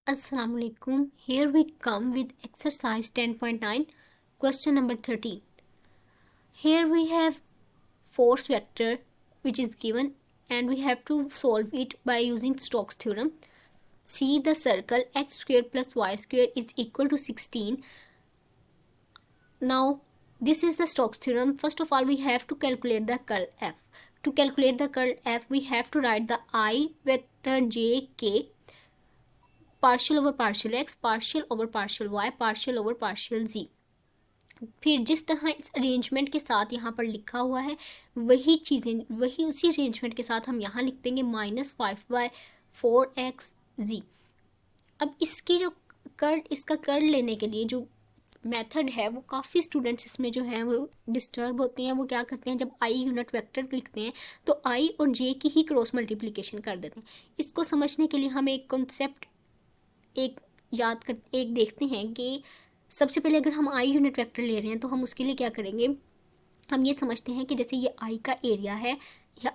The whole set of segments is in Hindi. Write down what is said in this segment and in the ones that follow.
Assalamu alaikum. Here we come with exercise 10.9, question number 13. Here we have force vector which is given and we have to solve it by using Stokes theorem. See the circle x square plus y square is equal to 16. Now this is the Stokes theorem. First of all, we have to calculate the curl f. To calculate the curl f, we have to write the I vector j k partial over partial x, partial over partial y, partial over partial z. फिर जिस तरह इस अरेंजमेंट के साथ यहाँ पर लिखा हुआ है वही चीज़ें, वही उसी अरेंजमेंट के साथ हम यहाँ लिख देंगे -5/4x(z). अब इसकी जो इसका कर्ल लेने के लिए जो मेथड है वो काफ़ी स्टूडेंट्स इसमें जो है वो डिस्टर्ब होते हैं। वो क्या करते हैं, जब आई यूनिट वेक्टर लिखते हैं तो आई और जे की ही क्रॉस मल्टीप्लिकेशन कर देते हैं। इसको समझने के लिए हम एक कॉन्सेप्ट एक देखते हैं कि सबसे पहले अगर हम आई यूनिट वेक्टर ले रहे हैं तो हम उसके लिए क्या करेंगे। हम ये समझते हैं कि जैसे ये आई का एरिया है, या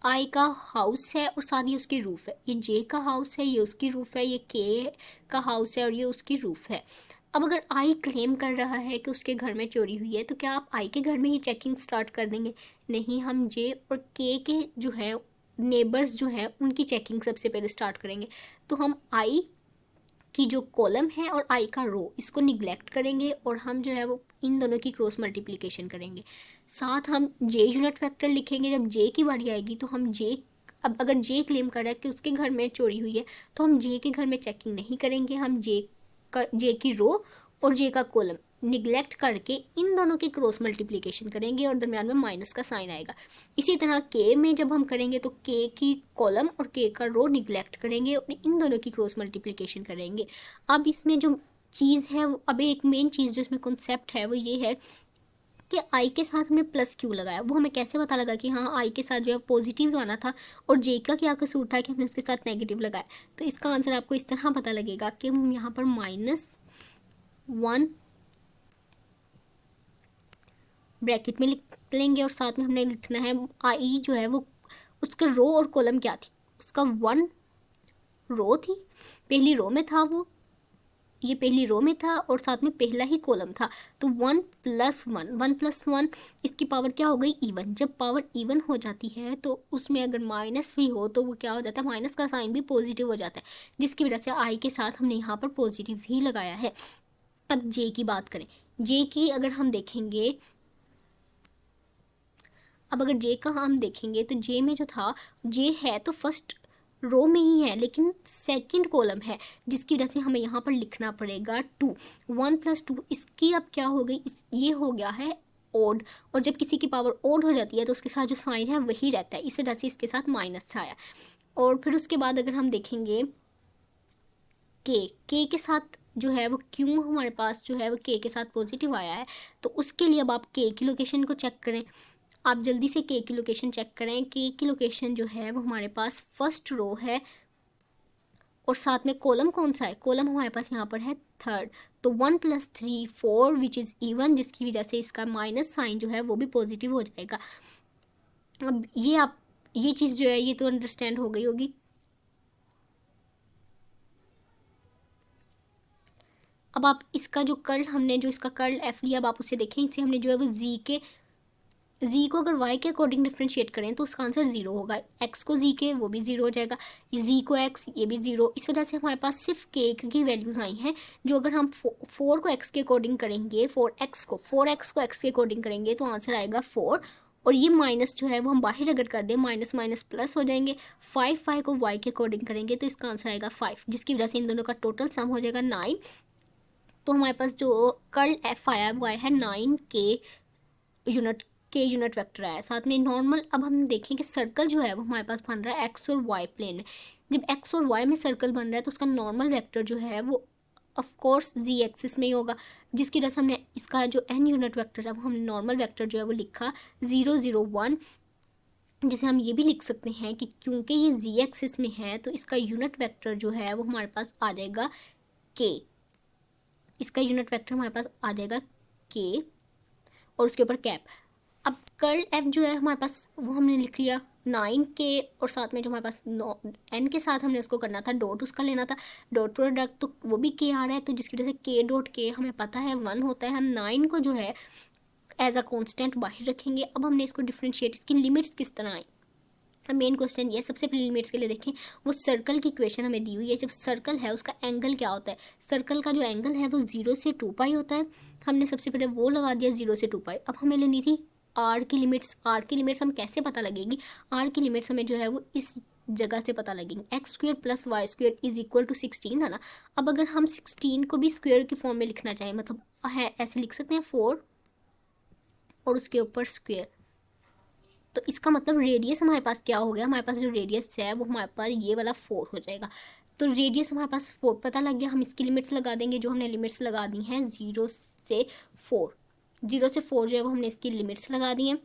आई का हाउस है और साथ ही उसकी रूफ है। ये जे का हाउस है, ये उसकी रूफ है, ये के का हाउस है और ये उसकी रूफ है। अब अगर आई क्लेम कर रहा है कि उसके घर में चोरी हुई है तो क्या आप आई के घर में ही चेकिंग स्टार्ट कर देंगे? नहीं, हम जे और के जो है नेबर्स जो है उनकी चेकिंग सबसे पहले स्टार्ट करेंगे। तो हम आई की जो कॉलम है और आई का रो, इसको निगलेक्ट करेंगे और हम जो है वो इन दोनों की क्रॉस मल्टीप्लिकेशन करेंगे। साथ हम जे यूनिट वेक्टर लिखेंगे। जब जे की बारी आएगी तो हम अब अगर जे क्लेम कर रहा है कि उसके घर में चोरी हुई है तो हम जे के घर में चेकिंग नहीं करेंगे। हम जे की रो और जे का कॉलम निगलेक्ट करके इन दोनों की क्रॉस मल्टीप्लिकेशन करेंगे और दरम्यान में माइनस का साइन आएगा। इसी तरह के में जब हम करेंगे तो के की कॉलम और के का रो निगलेक्ट करेंगे और इन दोनों की क्रॉस मल्टीप्लिकेशन करेंगे। अब इसमें जो चीज़ है, अब एक मेन चीज़ जो इसमें कॉन्सेप्ट है वो ये है कि आई के साथ हमने प्लस क्यों लगाया। वो हमें कैसे पता लगा कि हाँ आई के साथ जो है पॉजिटिव आना था और जे का क्या कसूर था कि हमने उसके साथ नेगेटिव लगाया। तो इसका आंसर आपको इस तरह पता लगेगा कि हम यहाँ पर -1 ब्रैकेट में लिख लेंगे और साथ में हमने लिखना है आई जो है वो उसका रो और कॉलम क्या थी। उसका 1 रो थी, पहली रो में था वो, ये पहली रो में था और साथ में पहला ही कॉलम था। तो 1 + 1 इसकी पावर क्या हो गई, इवन। जब पावर इवन हो जाती है तो उसमें अगर माइनस भी हो तो वो क्या हो जाता है, माइनस का साइन भी पॉजिटिव हो जाता है, जिसकी वजह से आई के साथ हमने यहाँ पर पॉजिटिव ही लगाया है। अब जे की बात करें, जे की अगर हम देखेंगे, अब अगर जे का हम देखेंगे तो जे में जो था, जे है तो फर्स्ट रो में ही है लेकिन सेकंड कॉलम है, जिसकी वजह से हमें यहाँ पर लिखना पड़ेगा 2। 1 + 2 इसकी अब क्या हो गई, ये हो गया है ओड। और जब किसी की पावर ओड हो जाती है तो उसके साथ जो साइन है वही रहता है, इस वजह से इसके साथ माइनस आया। और फिर उसके बाद अगर हम देखेंगे के साथ जो है वो क्यों हमारे पास जो है वो के साथ पॉजिटिव आया है, तो उसके लिए अब आप के की लोकेशन को चेक करें। आप जल्दी से के की लोकेशन चेक करें। के की लोकेशन जो है वो हमारे पास फर्स्ट रो है और साथ में कॉलम कौन सा है, कॉलम हमारे पास यहाँ पर है थर्ड। तो 1 + 3 4 विच इज़ इवन, जिसकी वजह से इसका माइनस साइन जो है वो भी पॉजिटिव हो जाएगा। अब ये चीज़ जो है ये तो अंडरस्टैंड हो गई होगी। अब आप इसका जो कर्ल हमने जो इसका कर्ल एफ लिया, अब आप उसे देखें, इसे हमने जो है वो जी को अगर y के अकॉर्डिंग डिफ्रेंशिएट करें तो उसका आंसर 0 होगा। x को जी के वो भी 0 हो जाएगा, जी को x ये भी 0। इस वजह से हमारे पास सिर्फ के की वैल्यूज़ आई हैं, जो अगर हम 4 को x के अकॉर्डिंग करेंगे, 4x को x के अकॉर्डिंग करेंगे तो आंसर आएगा 4। और ये माइनस जो है वो हम बाहर अगर कर दें, माइनस माइनस प्लस हो जाएंगे। 5 को y के अकॉर्डिंग करेंगे तो इसका आंसर आएगा 5, जिसकी वजह से इन दोनों का टोटल सम हो जाएगा 9। तो हमारे पास जो कर्ल एफ आया वो आया है 9 के यूनिट वेक्टर आया। साथ में नॉर्मल, अब हम देखें कि सर्कल जो है वो हमारे पास बन रहा है एक्स और वाई प्लेन में। जब एक्स और वाई में सर्कल बन रहा है तो उसका नॉर्मल वेक्टर जो है वो ऑफ कोर्स जी एक्सिस में ही होगा, जिसकी वजह से हमने इसका जो एन यूनिट वेक्टर है वो हमने नॉर्मल वेक्टर जो है वो लिखा 0 0 1। जिसे हम ये भी लिख सकते हैं कि क्योंकि ये जी एक्सिस में है तो इसका यूनिट वेक्टर जो है वो हमारे पास आ जाएगा के। इसका यूनिट वेक्टर हमारे पास आ जाएगा के और उसके ऊपर कैप। अब कर्ल एफ जो है हमारे पास वो हमने लिख लिया 9 के, और साथ में जो हमारे पास एन के साथ हमने उसको करना था डॉट, उसका लेना था डॉट प्रोडक्ट, तो वो भी के आ रहा है, तो जिसकी वजह से के डॉट के हमें पता है 1 होता है। हम 9 को जो है एज अ कॉन्स्टेंट बाहर रखेंगे। अब हमने इसको डिफ्रेंशिएट, इसकी लिमिट्स किस तरह आई, मेन क्वेश्चन ये। सबसे पहले लिमिट्स के लिए देखें, वो सर्कल की इक्वेशन हमें दी हुई है। जब सर्कल है उसका एंगल क्या होता है, सर्कल का जो एंगल है वो 0 से 2 पाई होता है। हमने सबसे पहले वो लगा दिया 0 से 2 पाई। अब हमें लेनी थी आर की लिमिट्स। आर की लिमिट्स हम कैसे पता लगेगी, आर की लिमिट्स हमें जो है वो इस जगह से पता लगेंगे, x square plus y square is equal to 16 है ना। अब अगर हम 16 को भी स्क्वेयर की फॉर्म में लिखना चाहें, मतलब है ऐसे लिख सकते हैं 4 और उसके ऊपर स्क्वेयर, तो इसका मतलब रेडियस हमारे पास क्या हो गया, हमारे पास जो रेडियस है वो हमारे पास ये वाला 4 हो जाएगा। तो रेडियस हमारे पास 4 पता लग गया। हम इसकी लिमिट्स लगा देंगे, जो हमने लिमिट्स लगा दी हैं 0 से 4, 0 से 4 जो है वो हमने इसकी लिमिट्स लगा दी हैं।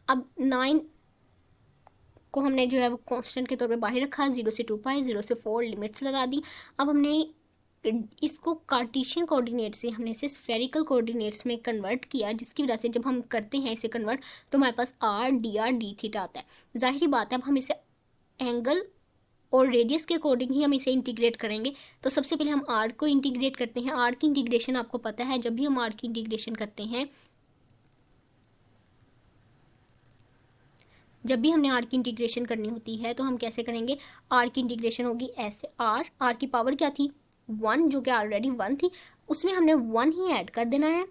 अब 9 को हमने जो है वो कांस्टेंट के तौर पे बाहर रखा, 0 से 2 पाई, 0 से 4 लिमिट्स लगा दी। अब हमने इसको कार्टेशियन कोऑर्डिनेट से हमने इसे स्फेरिकल कोऑर्डिनेट्स में कन्वर्ट किया, जिसकी वजह से जब हम करते हैं इसे कन्वर्ट तो हमारे पास आर डी थीटा आता है। जाहिर बात है अब हम इसे एंगल और रेडियस के अकॉर्डिंग ही हम इसे इंटीग्रेट करेंगे। तो सबसे पहले हम आर को इंटीग्रेट करते हैं। आर की इंटीग्रेशन आपको पता है, जब भी हम आर की इंटीग्रेशन करते हैं, जब भी हमने आर की इंटीग्रेशन करनी होती है तो हम कैसे करेंगे, आर की इंटीग्रेशन होगी ऐसे, आर की पावर क्या थी 1, जो कि ऑलरेडी 1 थी, उसमें हमने 1 ही ऐड कर देना है।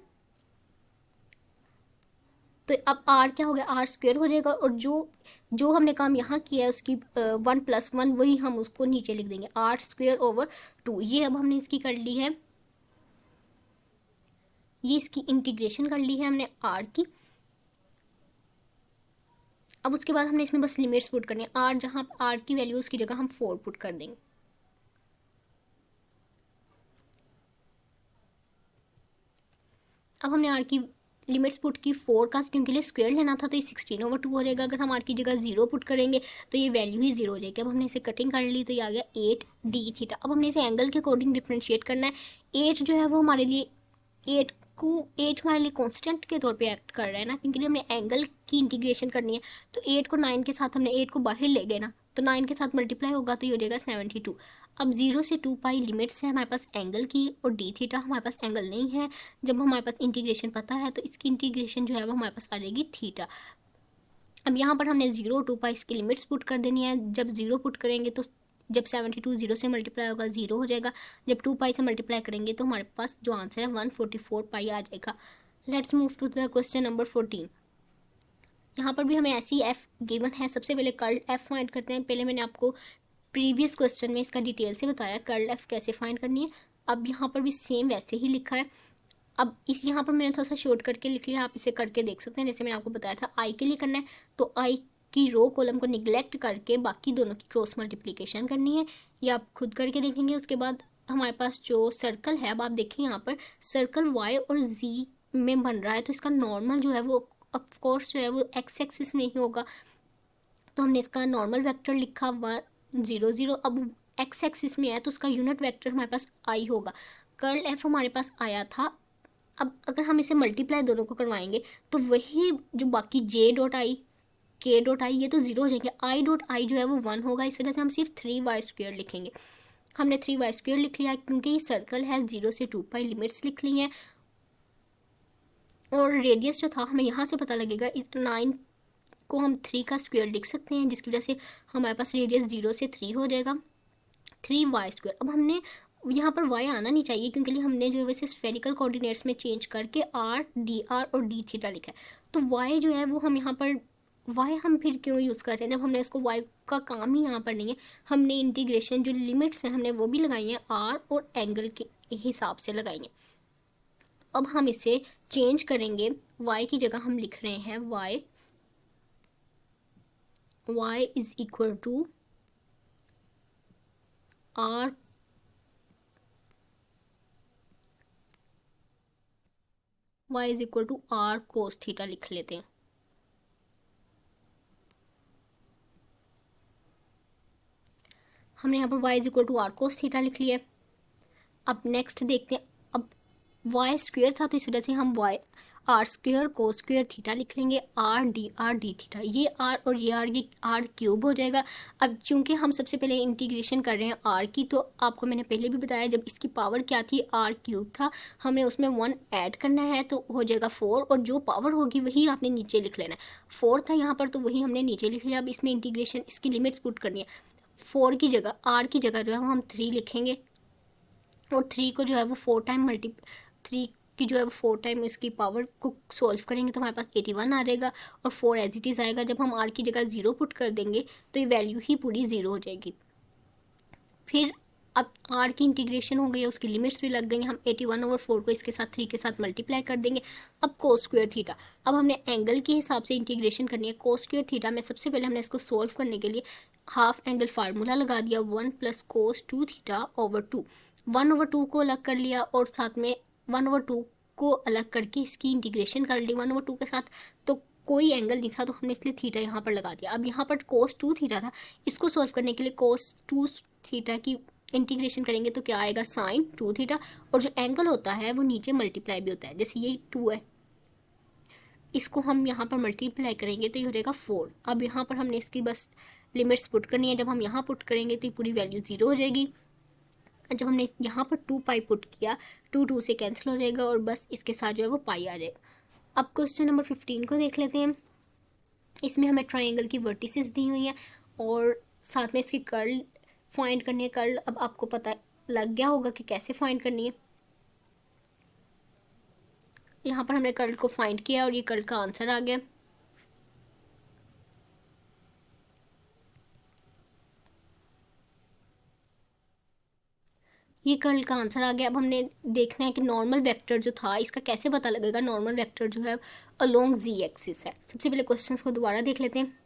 तो अब आर क्या हो गया, आर स्क्वेयर हो जाएगा, और जो जो हमने काम यहाँ किया है उसकी 1+1 वही हम उसको नीचे लिख देंगे, आर स्क्वेयर ओवर 2। ये अब हमने इसकी कर ली है, ये इसकी इंटीग्रेशन कर ली है हमने आर की। अब उसके बाद हमने इसमें बस लिमिट्स पुट करनी है, आर जहाँ आर की वैल्यू उसकी जगह हम 4 पुट कर देंगे। अब हमने आर की लिमिट्स पुट की 4 का, क्योंकि लिए स्क्वायर लेना था तो ये 16/2 हो जाएगा। अगर हम आर की जगह 0 पुट करेंगे तो ये वैल्यू ही 0 हो जाएगी। अब हमने इसे कटिंग कर ली तो ये आ गया 8d थीटा। अब हमने इसे एंगल के अकॉर्डिंग डिफ्रेंशिएट करना है। 8 जो है वो हमारे लिए 8 हमारे लिए कांस्टेंट के तौर पे एक्ट कर रहा है ना, क्योंकि हमने एंगल की इंटीग्रेशन करनी है। तो 8 को 9 के साथ हमने 8 को बाहर ले गए ना, तो 9 के साथ मल्टीप्लाई होगा तो ये हो जाएगा 72। अब 0 से 2 पाई लिमिट्स है हमारे पास एंगल की, और डी थीटा हमारे पास एंगल नहीं है। जब हमारे पास इंटीग्रेशन पता है तो इसकी इंटीग्रेशन जो है वो हमारे पास आ जाएगी थीटा। अब यहाँ पर हमने 0 और 2 पाई इसकी लिमिट्स पुट कर देनी है। जब 0 पुट करेंगे तो जब 72 0 से मल्टीप्लाई होगा 0 हो जाएगा। जब 2 पाई से मल्टीप्लाई करेंगे तो हमारे पास जो आंसर है 144 पाई आ जाएगा। Let's move to the question number 14। यहाँ पर भी हमें ऐसी एफ गिवन है। सबसे पहले कर्ल एफ फाइंड करते हैं। पहले मैंने आपको प्रीवियस क्वेश्चन में इसका डिटेल से बताया कर्ल एफ कैसे फाइंड करनी है। अब यहाँ पर भी सेम वैसे ही लिखा है। अब इस यहाँ पर मैंने थोड़ा सा शॉर्ट करके लिख लिया, आप इसे करके देख सकते हैं। जैसे मैंने आपको बताया था आई के लिए करना है तो आई की रो कॉलम को निगलेक्ट करके बाकी दोनों की क्रॉस मल्टीप्लिकेशन करनी है। ये आप खुद करके देखेंगे। उसके बाद हमारे पास जो सर्कल है, अब आप देखिए यहाँ पर सर्कल वाई और जी में बन रहा है, तो इसका नॉर्मल जो है वो ऑफकोर्स जो है वो एक्स एक्सिस में ही होगा। तो हमने इसका नॉर्मल वेक्टर लिखा 1 0 0। अब एक्स एक्सिस में है तो उसका यूनिट वेक्टर हमारे पास आई होगा। कर्ल एफ हमारे पास आया था। अब अगर हम इसे मल्टीप्लाई दोनों को करवाएंगे तो वही जो बाकी जे डॉट आई के डॉट आई ये तो 0 हो जाएंगे, आई डॉट आई जो है वो 1 होगा। इस वजह से हम सिर्फ 3y² लिखेंगे। हमने 3y² लिख लिया क्योंकि ये सर्कल है। 0 से 2 पाई लिमिट्स लिख ली हैं, और रेडियस जो था हमें यहाँ से पता लगेगा। 9 को हम 3 का स्क्वायर लिख सकते हैं, जिसकी वजह से हमारे पास रेडियस 0 से 3 हो जाएगा, 3y²। अब हमने यहाँ पर y आना नहीं चाहिए क्योंकि हमने जो है वैसे स्फेरिकल कोऑर्डिनेट्स में चेंज करके r dr और d थीटा लिखा है। तो y जो है वो हम यहाँ पर y हम फिर क्यों यूज़ कर रहे हैं जब हमने इसको y का काम ही यहाँ पर नहीं है। हमने इंटीग्रेशन जो लिमिट्स हैं हमने वो भी लगाई हैं r और एंगल के हिसाब से लगाई हैं। अब हम इसे चेंज करेंगे, y की जगह हम लिख रहे हैं y is equal to r y is equal to r cos theta लिख लेते हैं। हमने यहाँ पर y is equal to r cos theta लिख लिया है। अब नेक्स्ट देखते हैं, अब वाई स्क्वेयर था तो इस वजह से हम वाई आर स्क्वेयर को स्क्वेयर थीटा लिख लेंगे, आर डी थीटा, ये आर और ये आर क्यूब हो जाएगा। अब चूंकि हम सबसे पहले इंटीग्रेशन कर रहे हैं आर की, तो आपको मैंने पहले भी बताया जब इसकी पावर क्या थी, आर क्यूब था, हमने उसमें 1 ऐड करना है तो हो जाएगा 4, और जो पावर होगी वही आपने नीचे लिख लेना है। 4 था यहाँ पर तो वही हमने नीचे लिख लिया। अब इसमें इंटीग्रेशन इसकी लिमिट्स पुट करनी है। 4 की जगह, आर की जगह जो है वो हम 3 लिखेंगे, और 3 को जो है वो 4 टाइम थ्री की जो है वो 4 टाइम इसकी पावर को सॉल्व करेंगे तो हमारे पास 81 आ जाएगा, और 4 एज इट इज़ आएगा। जब हम आर की जगह 0 पुट कर देंगे तो ये वैल्यू ही पूरी 0 हो जाएगी। फिर अब आर की इंटीग्रेशन हो गई है, उसकी लिमिट्स भी लग गई हैं, हम 81/4 को इसके साथ 3 के साथ मल्टीप्लाई कर देंगे। अब कोस स्क्वायर थीटा, अब हमने एंगल के हिसाब से इंटीग्रेशन करनी है। कोस स्क्वायर थीटा में सबसे पहले हमने इसको सॉल्व करने के लिए हाफ एंगल फार्मूला लगा दिया, 1 + cos 2 थीटा ओवर 2, 1/2 को अलग कर लिया, और साथ में 1/2 को अलग करके इसकी इंटीग्रेशन कर ली 1/2 के साथ। तो कोई एंगल नहीं था तो हमने इसलिए थीटा यहाँ पर लगा दिया। अब यहाँ पर cos 2 थीटा था, इसको सॉल्व करने के लिए cos 2 थीटा की इंटीग्रेशन करेंगे तो क्या आएगा, sin 2 थीटा, और जो एंगल होता है वो नीचे मल्टीप्लाई भी होता है, जैसे ये 2 है, इसको हम यहाँ पर मल्टीप्लाई करेंगे तो ये हो जाएगा 4। अब यहाँ पर हमने इसकी बस लिमिट्स पुट करनी है, जब हम यहाँ पुट करेंगे तो ये पूरी वैल्यू 0 हो जाएगी। जब हमने यहाँ पर 2 पाई पुट किया, 2 से कैंसिल हो जाएगा, और बस इसके साथ जो है वो पाई आ जाएगा। अब क्वेश्चन नंबर 15 को देख लेते हैं। इसमें हमें ट्राइंगल की वर्टिसेस दी हुई हैं और साथ में इसकी कर्ल फाइंड करनी है। कर्ल अब आपको पता लग गया होगा कि कैसे फाइंड करनी है। यहाँ पर हमने कर्ल को फाइंड किया और ये कर्ल का आंसर आ गया। ये कर्ल का आंसर आ गया। अब हमने देखना है कि नॉर्मल वेक्टर जो था इसका कैसे पता लगेगा। नॉर्मल वेक्टर जो है अलोंग जी एक्सिस है। सबसे पहले क्वेश्चंस को दोबारा देख लेते हैं।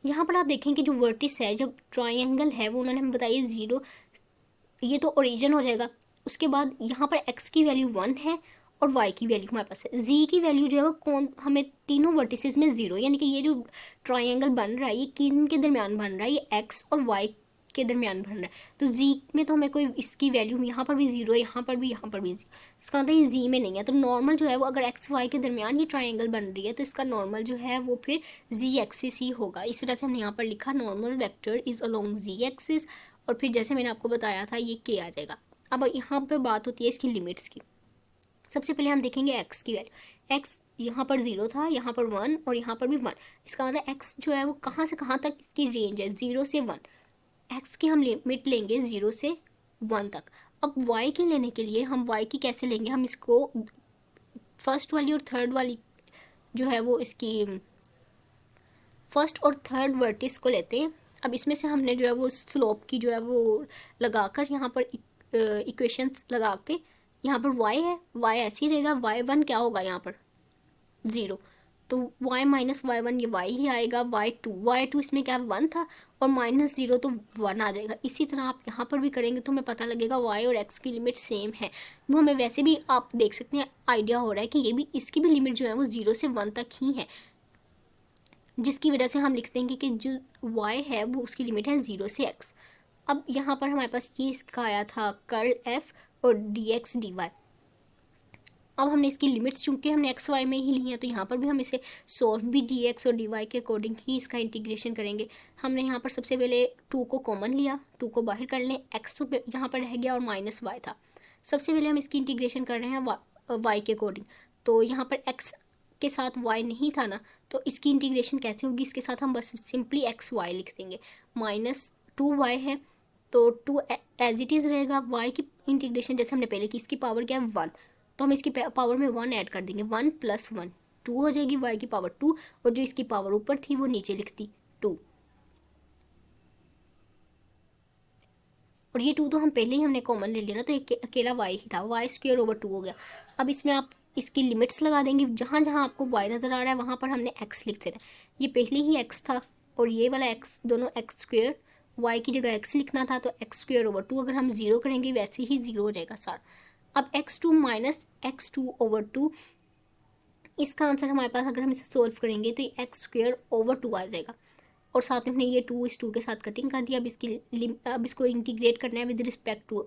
यहाँ पर आप देखें कि जो वर्टिस है, जब ट्राइंगल है वो उन्होंने हमें बताई 0, ये तो ओरिजिन हो जाएगा। उसके बाद यहाँ पर x की वैल्यू 1 है और y की वैल्यू हमारे पास है। z की वैल्यू जो है वो कौन, हमें तीनों वर्टिसेस में 0, यानी कि ये जो ट्राइंगल बन रहा है ये किन के दरमियान बन रहा है, ये x और y के दरमियान बन रहा है। तो z में तो हमें कोई इसकी वैल्यू यहाँ पर भी 0 है, यहाँ पर भी 0। इसका मतलब ये z में नहीं है। तो नॉर्मल जो है वो अगर x y के दरमियान ये ट्राइंगल बन रही है तो इसका नॉर्मल जो है वो फिर z एक्सिस ही होगा। इस वजह से हमने यहाँ पर लिखा normal vector is along z axis, और फिर जैसे मैंने आपको बताया था ये k आ जाएगा। अब यहाँ पर बात होती है इसकी लिमिट्स की। सबसे पहले हम देखेंगे x की वैल्यू। x यहाँ पर 0 था, यहाँ पर 1 और यहाँ पर भी 1। इसका मतलब x जो है वो कहाँ से कहाँ तक इसकी रेंज है, 0 से 1। x की हम लिमिट लेंगे 0 से 1 तक। अब y की लेने के लिए हम y की कैसे लेंगे, हम इसको फर्स्ट वाली और थर्ड वाली जो है वो इसकी फर्स्ट और थर्ड वर्टिस को लेते हैं। अब इसमें से हमने जो है वो स्लोप की जो है वो लगाकर यहाँ पर इक्वेशंस लगा के, यहाँ पर y है, y ऐसे ही रहेगा, y1 क्या होगा यहाँ पर 0, तो y - y1 ये y ही आएगा। y2 इसमें क्या 1 था और -0 तो 1 आ जाएगा। इसी तरह आप यहाँ पर भी करेंगे तो हमें पता लगेगा y और x की लिमिट सेम है। वो हमें वैसे भी आप देख सकते हैं आइडिया हो रहा है कि ये भी इसकी भी लिमिट जो है वो 0 से 1 तक ही है, जिसकी वजह से हम लिखते हैं कि जो y है वो उसकी लिमिट है 0 से x। अब यहाँ पर हमारे पास ये इसका आया था कर्ल f और dx dy। अब हमने इसकी लिमिट्स चूंकि हमने एक्स वाई में ही ली हैं तो यहाँ पर भी हम इसे सॉल्व भी dx और dy के अकॉर्डिंग ही इसका इंटीग्रेशन करेंगे। हमने यहाँ पर सबसे पहले 2 को कॉमन लिया, 2 को बाहर कर लें, x तो यहाँ पर रह गया और -y था। सबसे पहले हम इसकी इंटीग्रेशन कर रहे हैं y के अकॉर्डिंग। तो यहाँ पर x के साथ y नहीं था ना, तो इसकी इंटीग्रेशन कैसे होगी, इसके साथ हम बस सिंपली xy लिख देंगे। -2y है तो 2 एज इट इज़ रहेगा। y की इंटीग्रेशन जैसे हमने पहले की, इसकी पावर क्या है 1, तो हम इसकी पावर में 1 ऐड कर देंगे, 1 + 1 2 हो जाएगी, y की पावर 2, और जो इसकी पावर ऊपर थी वो नीचे लिखती 2। और ये 2 तो हम पहले ही हमने कॉमन ले लिया ना, तो एक अकेला y ही था, y²/2 हो गया। अब इसमें आप इसकी लिमिट्स लगा देंगे, जहाँ जहाँ आपको y नज़र आ रहा है वहाँ पर हमने x लिख देना। ये पहले ही x था और ये वाला x दोनों x², y की जगह x लिखना था तो x²/2 अगर हम 0 करेंगे वैसे ही 0 हो जाएगा सारा। अब x2 - x2/2, इसका आंसर हमारे पास अगर हम इसे सोल्व करेंगे तो ये x²/2 आ जाएगा। और साथ में हमने ये 2:2 के साथ कटिंग कर दिया। अब इसको इंटीग्रेट करना है with respect to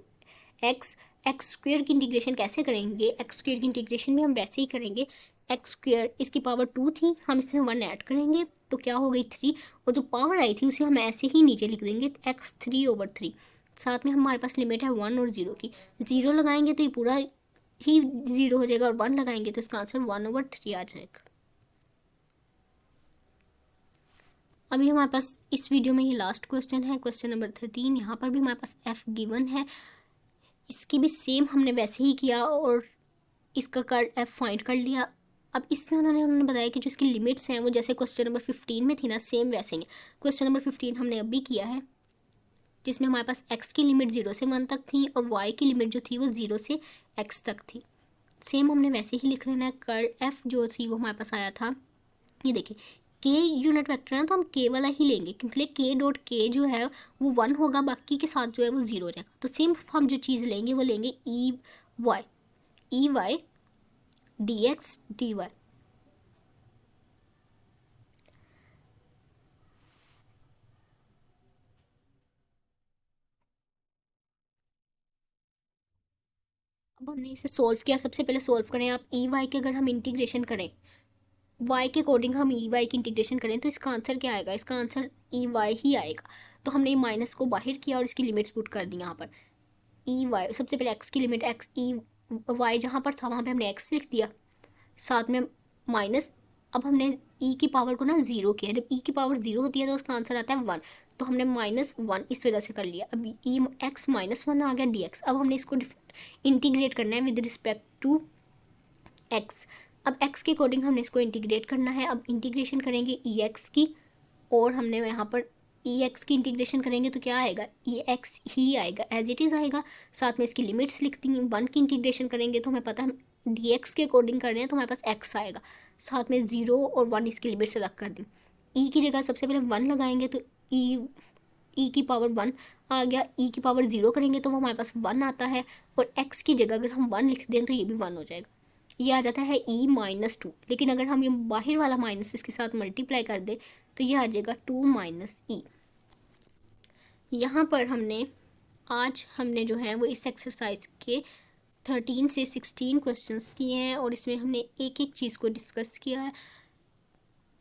x. X square की इंटीग्रेशन कैसे करेंगे? एक्स स्क्वेयर की इंटीग्रेशन भी हम वैसे ही करेंगे। एक्स स्क्वेयर इसकी पावर 2 थी, हम इसमें 1 ऐड करेंगे तो क्या हो गई 3, और जो पावर आई थी उसे हम ऐसे ही नीचे लिख देंगे x3/3। साथ में हमारे पास लिमिट है 1 और 0 की। 0 लगाएंगे तो ये पूरा ही 0 हो जाएगा, और 1 लगाएंगे तो इसका आंसर 1/3 आ जाएगा। अभी हमारे पास इस वीडियो में ये लास्ट क्वेश्चन है, क्वेश्चन नंबर 13। यहाँ पर भी हमारे पास f गिवन है, इसकी भी सेम हमने वैसे ही किया और इसका कर्ल f फाइंड कर लिया। अब इसमें उन्होंने बताया कि जो इसकी लिमिट्स हैं वो जैसे क्वेश्चन नंबर 15 में थी ना, सेम वैसे ही। क्वेश्चन नंबर 15 हमने अभी किया है, जिसमें हमारे पास x की लिमिट 0 से 1 तक थी और y की लिमिट जो थी वो 0 से x तक थी। सेम हमने वैसे ही लिख लेना है। कर्ल f जो थी वो हमारे पास आया था, ये देखिए k यूनिट वेक्टर है ना, तो हम k वाला ही लेंगे क्योंकि k.k जो है वो 1 होगा, बाकी के साथ जो है वो 0 हो जाएगा। तो सेम हम जो चीज़ लेंगे वो लेंगे ey dx dy। अब हमने इसे सोल्व किया। सबसे पहले सोल्व करें आप ey के, अगर हम इंटीग्रेशन करें y के अकॉर्डिंग, हम ey की इंटीग्रेशन करें तो इसका आंसर क्या आएगा? इसका आंसर ey ही आएगा। तो हमने माइनस को बाहर किया और इसकी लिमिट्स पुट कर दी यहाँ पर। ey सबसे पहले x की लिमिट x y जहाँ पर था वहाँ पे हमने x लिख दिया, साथ में माइनस। अब हमने e की पावर को ना 0 किया, जब e की पावर 0 होती है तो उसका आंसर आता है 1, तो हमने -1 इस वजह से कर लिया। अब x -1 आ गया dx। अब हमने इसको इंटीग्रेट करना है विद रिस्पेक्ट टू x। अब x के अकॉर्डिंग हमने इसको इंटीग्रेट करना है। अब इंटीग्रेशन करेंगे ex की, और हमने यहाँ पर ex की इंटीग्रेशन करेंगे तो क्या आएगा? ex ही आएगा, एज इट इज़ आएगा। साथ में इसकी लिमिट्स लिखती हैं। 1 की इंटीग्रेशन करेंगे तो हमें पता है dx के अकॉर्डिंग कर रहे हैं तो हमारे पास x आएगा, साथ में 0 और 1 इसकी लिमिट से अलग कर दी। e की जगह सबसे पहले 1 लगाएंगे तो e की पावर 1 आ गया। e की पावर 0 करेंगे तो वो हमारे पास 1 आता है, और x की जगह अगर हम 1 लिख दें तो ये भी 1 हो जाएगा। ये आ जाता है e -2, लेकिन अगर हम ये बाहर वाला माइनस इसके साथ मल्टीप्लाई कर दें तो ये आ जाएगा 2 - e। यहाँ पर आज हमने जो है वो इस एक्सरसाइज के 13 से 16 क्वेश्चंस किए हैं, और इसमें हमने एक एक चीज़ को डिस्कस किया है।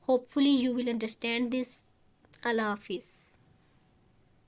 Hopefully you will understand this. Allah हाफिज़।